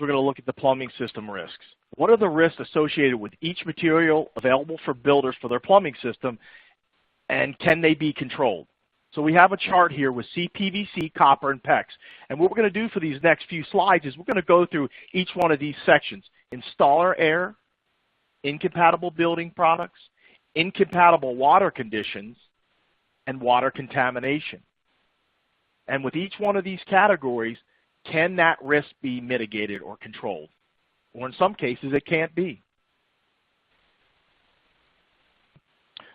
we're going to look at the plumbing system risks. What are the risks associated with each material available for builders for their plumbing system, and can they be controlled? So we have a chart here with CPVC, copper, and PEX. And what we're going to do for these next few slides is we're going to go through each one of these sections. Installer error, incompatible building products, incompatible water conditions, and water contamination. And with each one of these categories, can that risk be mitigated or controlled? Or in some cases, it can't be.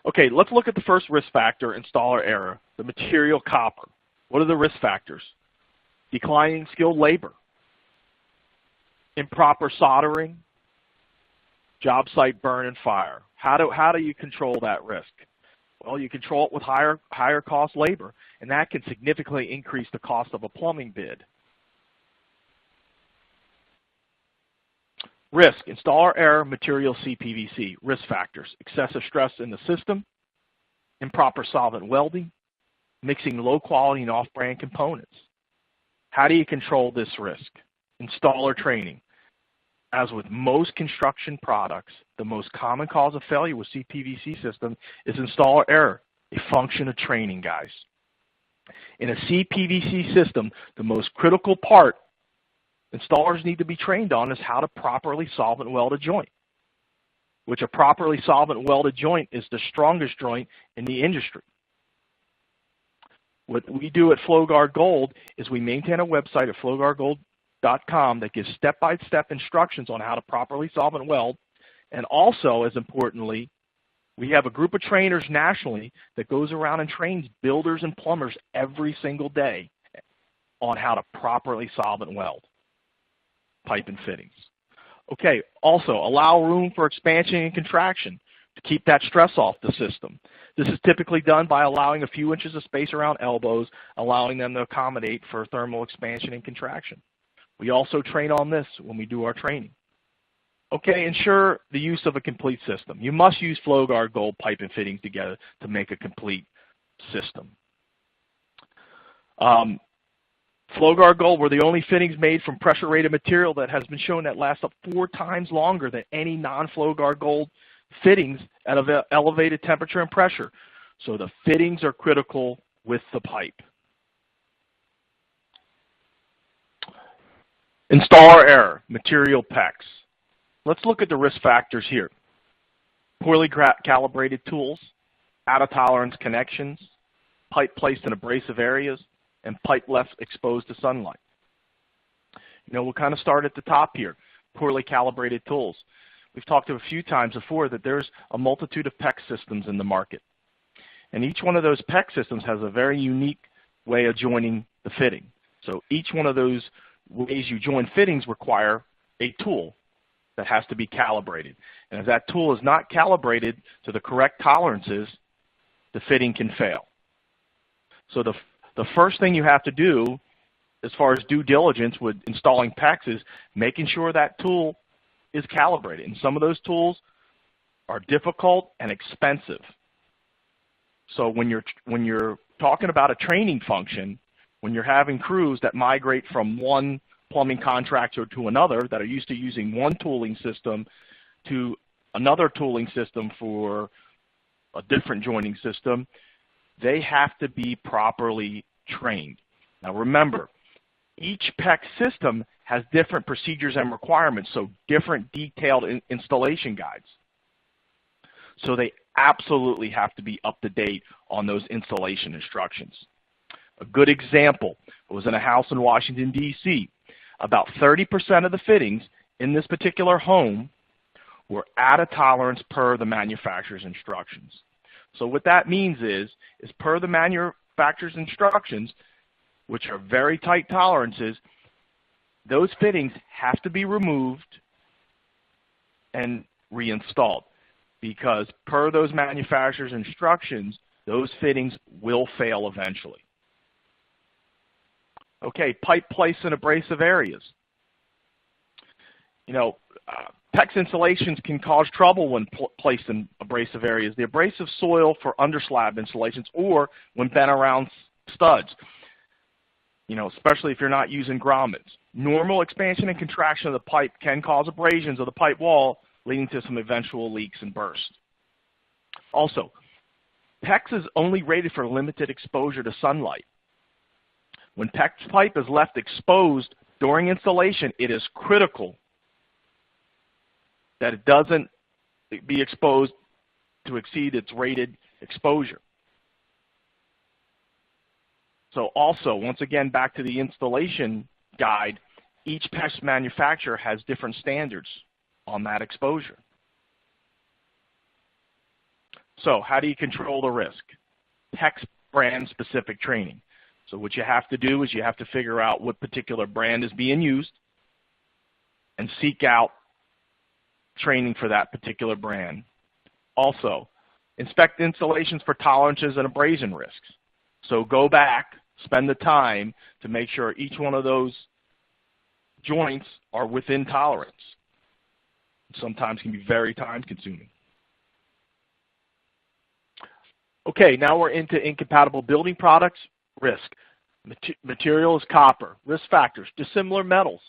Okay, let's look at the first risk factor, installer error, the material copper. What are the risk factors? Declining skilled labor, improper soldering, job site burn and fire. How do you control that risk? Well, you control it with higher cost labor, and that can significantly increase the cost of a plumbing bid. Risk, installer error, material CPVC. Risk factors, excessive stress in the system, improper solvent welding, mixing low quality and off-brand components. How do you control this risk? Installer training. As with most construction products, the most common cause of failure with CPVC system is installer error, a function of training, guys. In a CPVC system, the most critical part installers need to be trained on is how to properly solvent weld a joint, which a properly solvent welded joint is the strongest joint in the industry. What we do at FlowGuard Gold is we maintain a website at flowguardgold.com that gives step-by-step instructions on how to properly solvent weld. And also, as importantly, we have a group of trainers nationally that goes around and trains builders and plumbers every single day on how to properly solvent weld pipe and fittings. Okay, also allow room for expansion and contraction to keep that stress off the system. This is typically done by allowing a few inches of space around elbows, allowing them to accommodate for thermal expansion and contraction. We also train on this when we do our training. Okay, ensure the use of a complete system. You must use FlowGuard Gold pipe and fittings together to make a complete system. FlowGuard Gold were the only fittings made from pressure-rated material that has been shown that lasts up 4 times longer than any non-FlowGuard Gold fittings at elevated temperature and pressure. So the fittings are critical with the pipe. Installer error, material PEX. Let's look at the risk factors here. Poorly calibrated tools, out-of-tolerance connections, pipe placed in abrasive areas, and pipe left exposed to sunlight. You know, we'll kind of start at the top here, poorly calibrated tools. We've talked a few times before that there's a multitude of PEX systems in the market. And each one of those PEX systems has a very unique way of joining the fitting. So each one of those ways you join fittings require a tool that has to be calibrated. And if that tool is not calibrated to the correct tolerances, the fitting can fail. So the first thing you have to do as far as due diligence with installing PEX is making sure that tool is calibrated. And some of those tools are difficult and expensive. So when you're talking about a training function, when you're having crews that migrate from one plumbing contractor to another that are used to using one tooling system to another tooling system for a different joining system, they have to be properly trained. Now remember, each PEX system has different procedures and requirements, so different detailed installation guides. So they absolutely have to be up to date on those installation instructions. A good example was in a house in Washington, D.C. About 30% of the fittings in this particular home were out of tolerance per the manufacturer's instructions. So what that means is per the manufacturer's instructions, which are very tight tolerances, those fittings have to be removed and reinstalled, because per those manufacturer's instructions, those fittings will fail eventually. Okay, pipe placed in abrasive areas. You know, PEX installations can cause trouble when placed in abrasive areas. The abrasive soil for underslab installations or when bent around studs. especially if you're not using grommets. Normal expansion and contraction of the pipe can cause abrasions of the pipe wall, leading to some eventual leaks and bursts. Also, PEX is only rated for limited exposure to sunlight. When PEX pipe is left exposed during installation, it is critical that it doesn't be exposed to exceed its rated exposure. So also, once again, back to the installation guide, each PEX manufacturer has different standards on that exposure. So how do you control the risk? PEX brand specific training. So what you have to do is you have to figure out what particular brand is being used and seek out training for that particular brand. Also, inspect installations for tolerances and abrasion risks. So go back, spend the time to make sure each one of those joints are within tolerance. Sometimes can be very time consuming. Okay, now we're into incompatible building products. Risk. Material is copper. Risk factors, dissimilar metals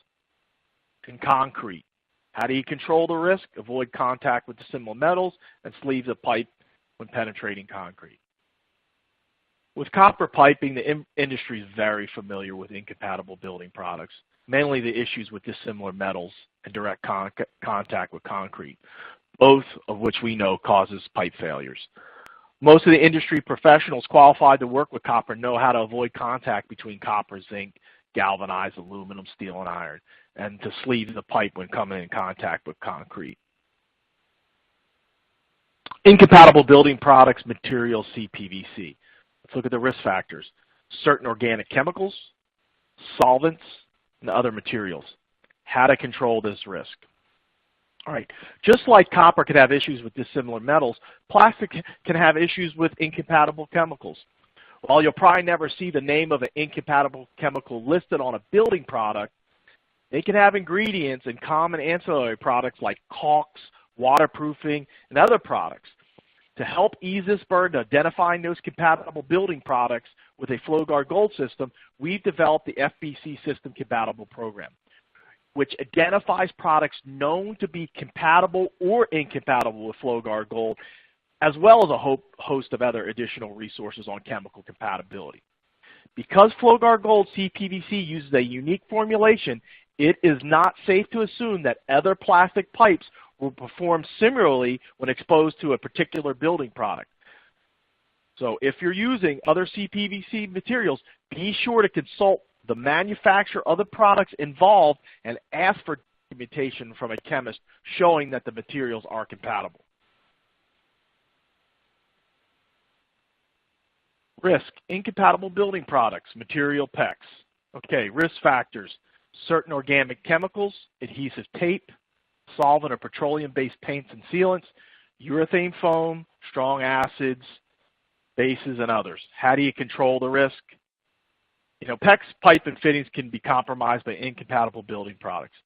and concrete. How do you control the risk? Avoid contact with dissimilar metals and sleeves of pipe when penetrating concrete. With copper piping, the industry is very familiar with incompatible building products, mainly the issues with dissimilar metals and direct contact with concrete, both of which we know causes pipe failures. Most of the industry professionals qualified to work with copper know how to avoid contact between copper, zinc, galvanized aluminum, steel, and iron, and to sleeve the pipe when coming in contact with concrete. Incompatible building products, materials, CPVC. Let's look at the risk factors. Certain organic chemicals, solvents, and other materials. How to control this risk. All right, just like copper could have issues with dissimilar metals, plastic can have issues with incompatible chemicals. While you'll probably never see the name of an incompatible chemical listed on a building product, they can have ingredients in common ancillary products like caulks, waterproofing, and other products. To help ease this burden of identifying those compatible building products with a FlowGuard Gold system, we've developed the FBC System Compatible Program, which identifies products known to be compatible or incompatible with FlowGuard Gold, as well as a host of other additional resources on chemical compatibility. Because FlowGuard Gold CPVC uses a unique formulation, it is not safe to assume that other plastic pipes will perform similarly when exposed to a particular building product. So if you're using other CPVC materials, be sure to consult the manufacturer of the products involved and ask for documentation from a chemist showing that the materials are compatible. Risk, incompatible building products, material PEX. Okay, risk factors, certain organic chemicals, adhesive tape, solvent or petroleum-based paints and sealants, urethane foam, strong acids, bases, and others. How do you control the risk? PEX pipe and fittings can be compromised by incompatible building products.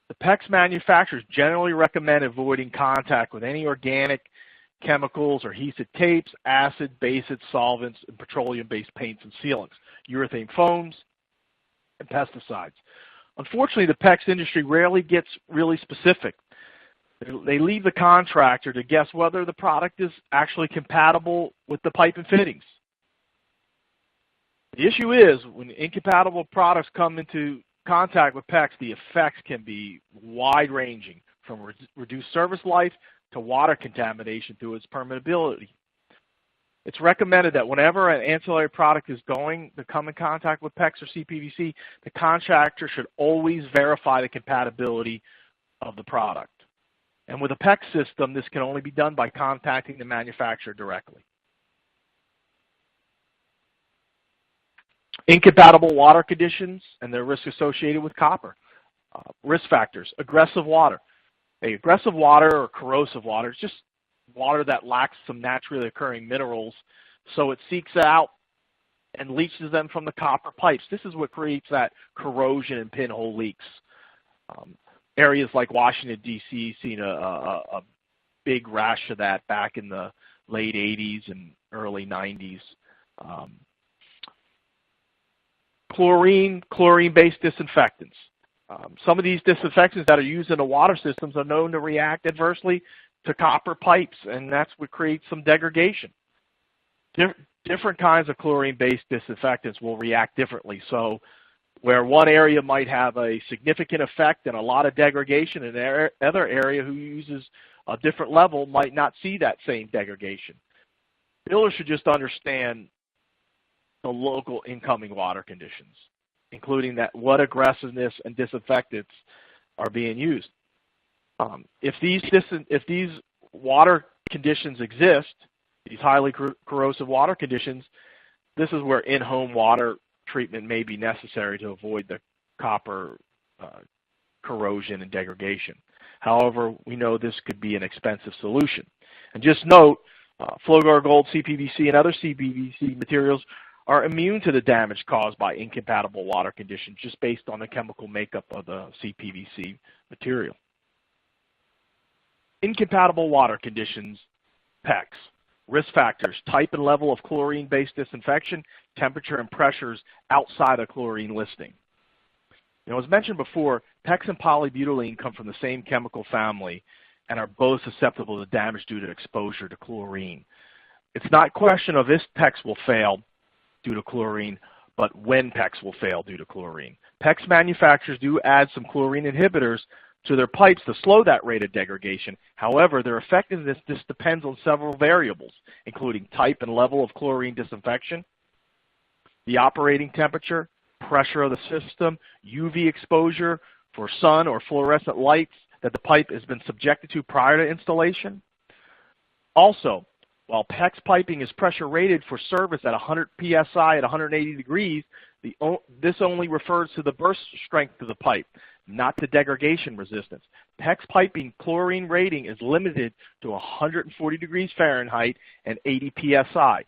The PEX manufacturers generally recommend avoiding contact with any organic chemicals or adhesive tapes, acid, bases, solvents, and petroleum-based paints and sealants, urethane foams, and pesticides. Unfortunately, the PEX industry rarely gets really specific. They leave the contractor to guess whether the product is actually compatible with the pipe and fittings. The issue is, when incompatible products come into contact with PEX, the effects can be wide-ranging, from reduced service life to water contamination through its permeability. It's recommended that whenever an ancillary product is going to come in contact with PEX or CPVC, the contractor should always verify the compatibility of the product. And with a PEX system, this can only be done by contacting the manufacturer directly. Incompatible water conditions and their risk associated with copper. Risk factors, aggressive water. Aggressive water or corrosive water is just water that lacks some naturally occurring minerals, so it seeks out and leaches them from the copper pipes. This is what creates that corrosion and pinhole leaks. Areas like Washington, D.C. seen a big rash of that back in the late 80s and early 90s. chlorine-based disinfectants. Some of these disinfectants that are used in the water systems are known to react adversely to copper pipes, and that's what creates some degradation. Different kinds of chlorine-based disinfectants will react differently. So where one area might have a significant effect and a lot of degradation, and another area who uses a different level might not see that same degradation. Builders should just understand the local incoming water conditions, including that what aggressiveness and disinfectants are being used. If these water conditions exist, these highly corrosive water conditions, this is where in-home water treatment may be necessary to avoid the copper corrosion and degradation. However, we know this could be an expensive solution. And just note, FlowGuard Gold CPVC and other CPVC materials are immune to the damage caused by incompatible water conditions just based on the chemical makeup of the CPVC material. Incompatible water conditions, PECs. Risk factors, type and level of chlorine-based disinfection, temperature and pressures outside a chlorine listing. As mentioned before, PECs and polybutylene come from the same chemical family and are both susceptible to damage due to exposure to chlorine. It's not a question of if PECs will fail due to chlorine, but when PECs will fail due to chlorine. PECs manufacturers do add some chlorine inhibitors to their pipes to slow that rate of degradation. However, their effectiveness just depends on several variables, including type and level of chlorine disinfection, the operating temperature, pressure of the system, UV exposure for sun or fluorescent lights that the pipe has been subjected to prior to installation. Also, while PEX piping is pressure rated for service at 100 psi at 180 degrees, this only refers to the burst strength of the pipe, not to degradation resistance. PEX piping chlorine rating is limited to 140 degrees Fahrenheit and 80 psi.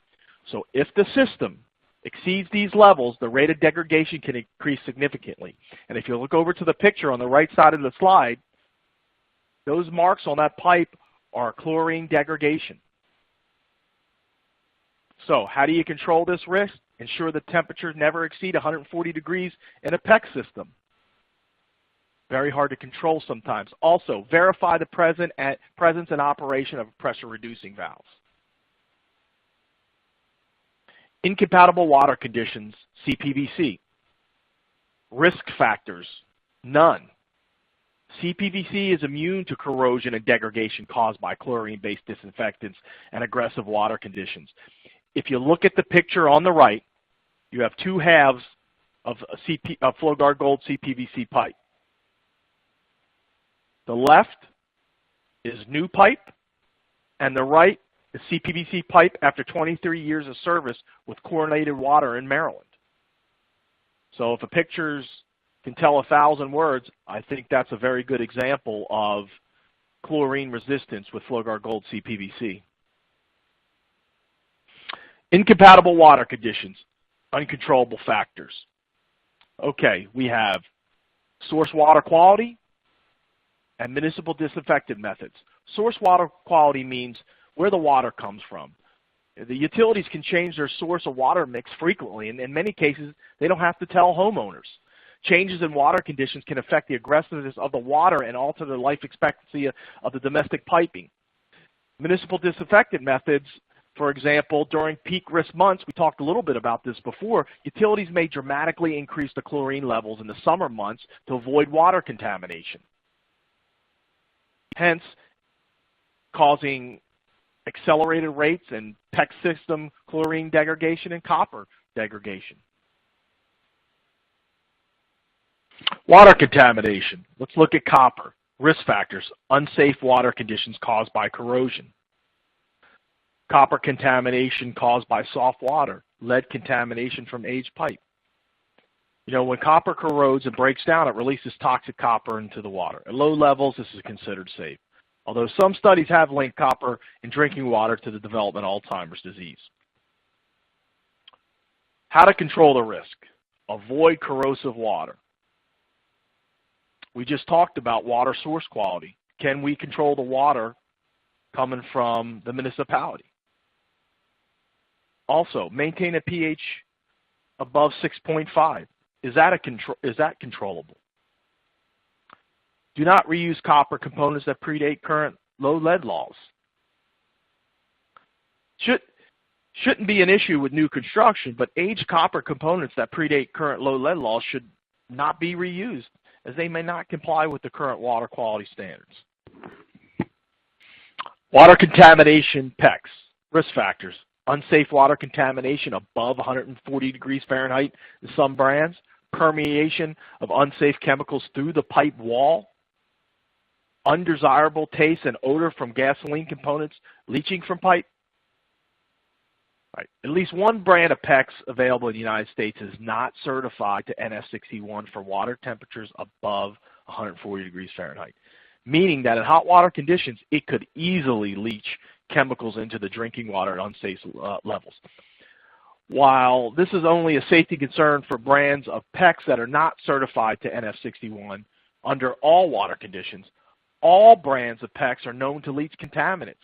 So if the system exceeds these levels, the rate of degradation can increase significantly. And if you look over to the picture on the right side of the slide, those marks on that pipe are chlorine degradation. So how do you control this risk? Ensure the temperatures never exceed 140 degrees in a PEX system. Very hard to control sometimes. Also, verify the presence and operation of pressure reducing valves. Incompatible water conditions, CPVC. Risk factors, none. CPVC is immune to corrosion and degradation caused by chlorine-based disinfectants and aggressive water conditions. If you look at the picture on the right, you have two halves of a FlowGuard Gold CPVC pipe. The left is new pipe, and the right is CPVC pipe after 23 years of service with chlorinated water in Maryland. So if a picture can tell 1,000 words, I think that's a very good example of chlorine resistance with FlowGuard Gold CPVC. Incompatible water conditions, uncontrollable factors. Okay, we have source water quality and municipal disinfectant methods. Source water quality means where the water comes from. The utilities can change their source of water mix frequently, and in many cases, they don't have to tell homeowners. Changes in water conditions can affect the aggressiveness of the water and alter the life expectancy of the domestic piping. Municipal disinfectant methods, for example, during peak risk months, we talked a little bit about this before, utilities may dramatically increase the chlorine levels in the summer months to avoid water contamination, hence causing accelerated rates in PEX system chlorine degradation and copper degradation. Water contamination. Let's look at copper. Risk factors, unsafe water conditions caused by corrosion. Copper contamination caused by soft water, lead contamination from aged pipe. When copper corrodes and breaks down, it releases toxic copper into the water. At low levels, this is considered safe, although some studies have linked copper in drinking water to the development of Alzheimer's disease. How to control the risk. Avoid corrosive water. We just talked about water source quality. Can we control the water coming from the municipality? Also, maintain a pH above 6.5. Is that controllable? Do not reuse copper components that predate current low lead laws. Shouldn't be an issue with new construction, but aged copper components that predate current low lead laws should not be reused, as they may not comply with the current water quality standards. Water contamination PECs. Risk factors. Unsafe water contamination above 140 degrees Fahrenheit in some brands. Permeation of unsafe chemicals through the pipe wall. Undesirable taste and odor from gasoline components leaching from pipe. Right. At least one brand of PECs available in the United States is not certified to NF61 for water temperatures above 140 degrees Fahrenheit, meaning that in hot water conditions, it could easily leach chemicals into the drinking water at unsafe levels. While this is only a safety concern for brands of PECs that are not certified to NF61 under all water conditions, all brands of PECs are known to leach contaminants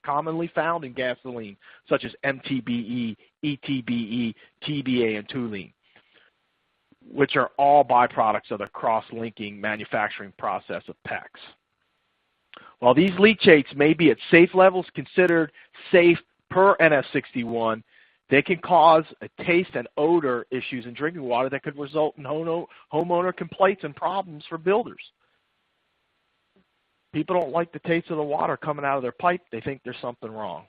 commonly found in gasoline, such as MTBE, ETBE, TBA, and toluene, which are all byproducts of the cross-linking manufacturing process of PECs. While these leachates may be at safe levels considered safe per NF61, they can cause a taste and odor issues in drinking water that could result in homeowner complaints and problems for builders. People don't like the taste of the water coming out of their pipe. They think there's something wrong.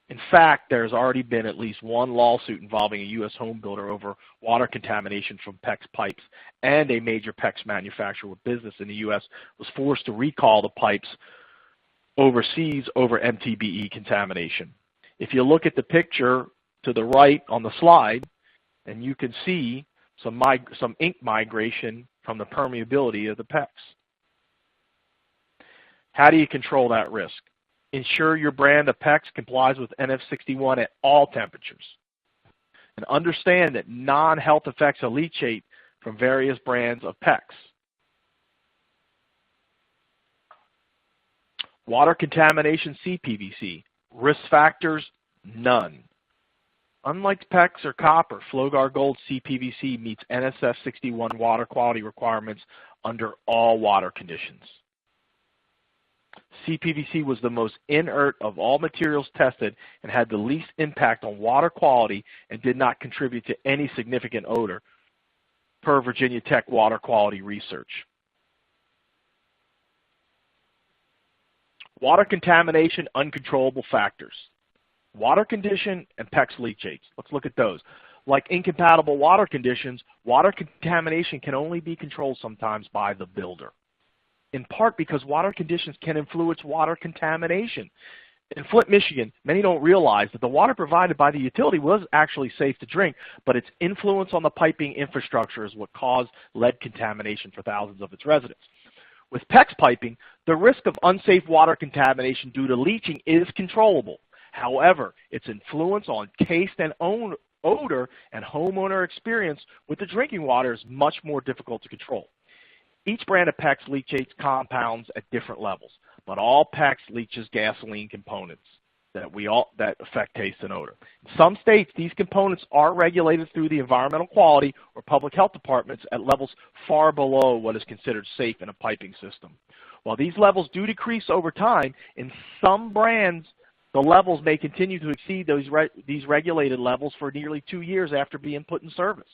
In fact, there's already been at least one lawsuit involving a U.S. home builder over water contamination from PECs pipes, and a major PECs manufacturer with business in the U.S. was forced to recall the pipes overseas over MTBE contamination. If you look at the picture to the right on the slide, and you can see some ink migration from the permeability of the PECs. How do you control that risk? Ensure your brand of PECs complies with NF61 at all temperatures. And understand that non-health effects of leachate from various brands of PECs. Water contamination CPVC. Risk factors, none. Unlike PECs or copper, FlowGuard Gold CPVC meets NSF 61 water quality requirements under all water conditions. CPVC was the most inert of all materials tested and had the least impact on water quality and did not contribute to any significant odor, per Virginia Tech water quality research. Water contamination, uncontrollable factors. Water condition and PECs leachates. Let's look at those. Like incompatible water conditions, water contamination can only be controlled sometimes by the builder, in part because water conditions can influence water contamination. In Flint, Michigan, many don't realize that the water provided by the utility was actually safe to drink, but its influence on the piping infrastructure is what caused lead contamination for thousands of its residents. With PECs piping, the risk of unsafe water contamination due to leaching is controllable. However, its influence on taste and odor and homeowner experience with the drinking water is much more difficult to control. Each brand of PECs leachates compounds at different levels, but all PECs leaches gasoline components that affect taste and odor. In some states, these components are regulated through the environmental quality or public health departments at levels far below what is considered safe in a piping system. While these levels do decrease over time, in some brands, the levels may continue to exceed these regulated levels for nearly 2 years after being put in service.